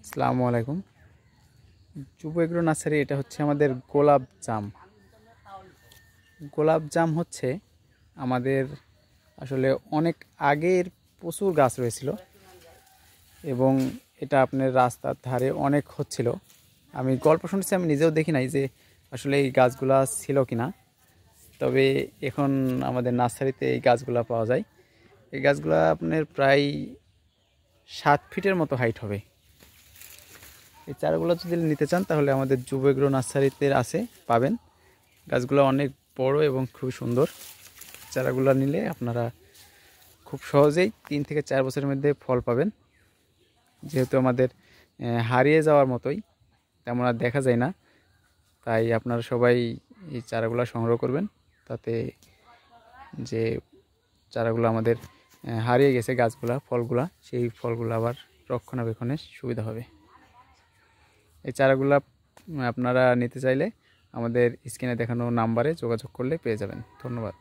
আসসালামু আলাইকুম। যুব এগ্রো নার্সারি, এটা হচ্ছে আমাদের গোলাপ জাম। গোলাপ জাম হচ্ছে আমাদের আসলে অনেক আগের প্রচুর গাছ রয়েছিল এবং এটা আপনার রাস্তার ধারে অনেক হচ্ছিল। আমি গল্প শুনছি, আমি নিজেও দেখি নাই যে আসলে এই গাছগুলা ছিল কিনা। তবে এখন আমাদের নার্সারিতে এই গাছগুলা পাওয়া যায়। এই গাছগুলা আপনার প্রায় 7 ফিটের মতো হাইট হবে। এই চারাগুলো যদি নিতে চান তাহলে আমাদের যুব এগ্রো নার্সারিতে আছে, পাবেন। গাছগুলো অনেক বড় এবং খুবই সুন্দর। চারাগুলো নিলে আপনারা খুব সহজেই 3 থেকে 4 বছরের মধ্যে ফল পাবেন। যেহেতু আমাদের হারিয়ে যাওয়ার মতোই, তেমন আর দেখা যায় না, তাই আপনারা সবাই এই চারাগুলো সংগ্রহ করবেন। তাতে যে চারাগুলো আমাদের হারিয়ে গেছে গাছগুলা, ফলগুলা, সেই ফলগুলো আবার রক্ষণাবেক্ষণের সুবিধা হবে। এই চারাগুলা আপনারা নিতে চাইলে আমাদের স্ক্রিনে দেখানো নাম্বারে যোগাযোগ করলে পেয়ে যাবেন। ধন্যবাদ।